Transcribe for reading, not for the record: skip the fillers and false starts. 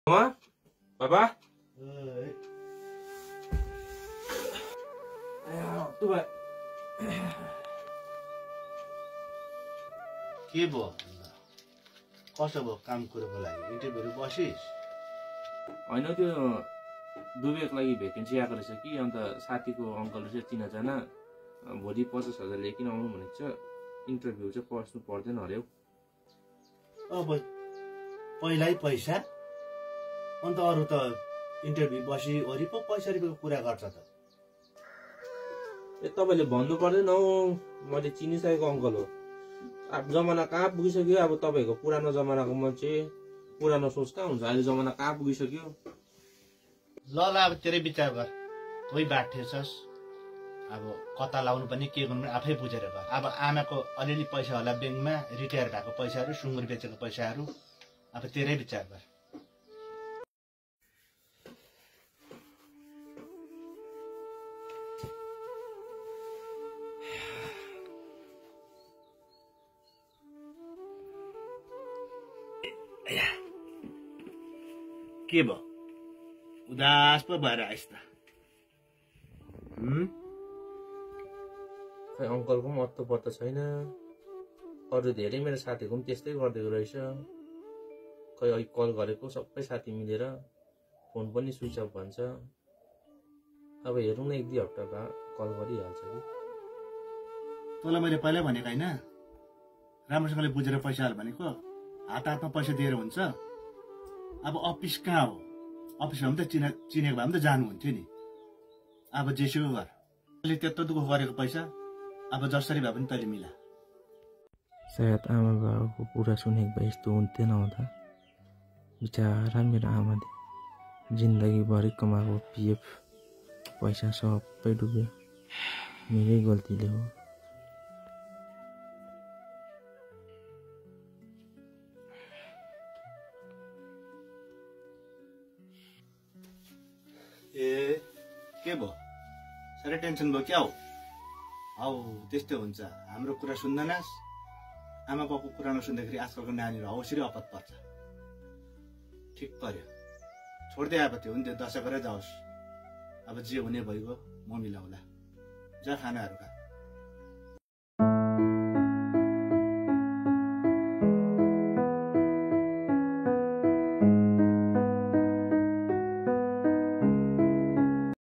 Mama? Papa? Tuh, Pak. के भयो कसो भयो काम कुरोको लागि इन्टरभ्यूहरु बसिस हैन त्यो दुबेको लागि भेकेन्सी आएको रहेछ कि अन्त साथीको अंकल रहेछ चिनाजाना भोलि 50,000 लिएर आउनु भनेको छ इन्टरभ्यु चाहिँ पस्नु पर्दैन अरे हौ अब पहिल्यै पैसा अन्त अरु त इन्टरभ्यु बसी ओरि पो पैसा रुपैयाँको कुरा गर्छ त ए तपाईले भन्नु पर्दैन हौ मैले चिनिसकेको अंकल हो अब जमाना कहाँ पुगिसक्यो अब तपाईको पुरानो जमानाको मान्छे पुरानो सोच कहाँ हुन्छ अहिले जमाना कहाँ पुगिसक्यो ल अब तेरै विचार गर कोही बाठेछस् अब कता लाउनु पनि के गर्नु पनि आफै बुझेर गर अब आमाको अलिअलि पैसा होला ब्याङ्कमा रिटायर भएको पैसाहरु सुँगुर बेचेको पैसाहरु अब तेरै विचार गर के भयो उदास पो भएर आइस त खै अंकलको पनि अत्तो पत्तो छैन अरु धेरै मेरो साथीको पनि त्यस्तै गर्दै रहेछ खै अहिले कल गरेको सबै साथी मिलेर फोन पनि स्विच अफ भन्छ अब हेरौँ न एक दुई हप्ता बाद कल गरिहाल्छ कि तँलाई मैले पहिल्यै भनेको हैन राम्रोसँगले बुझेर पैसा हाल भनेको हात हातमा पैसा दिएर हुन्छ अब अफिस कहाँ हो अफिसमा पनि त चिनेको भए पनि त जानु हुन्थ्यो नि अब जेसुकै गर अहिले त्यत्रो दुःख गरेको पैसा अब जसरी भए पनि तैले मिला सायद आमा बाबाको कुरा सुनेको भए यस्तो हुन्थेन होला बिचारा मेरो आमाले जिन्दगीभरि कमाएको पिएफ पैसा सबै डुब्यो मेरै गल्तीले हो ए के भयो साह्रै टेन्सन भयो क्या हो हौ त्यस्तै हुन्छ हाम्रो कुरा सुन्दैनस् आमा बाबुको कुरा नसुन्दाखेरि आजकलको नानीहरू औसरी आपत पर्छ ठिक पर्यो छोड्दै आएको थियो हुन्थ्यो दशा गरेर जाओस् अब जे हुने भइगयो म मिलाउला जा खानाहरू खा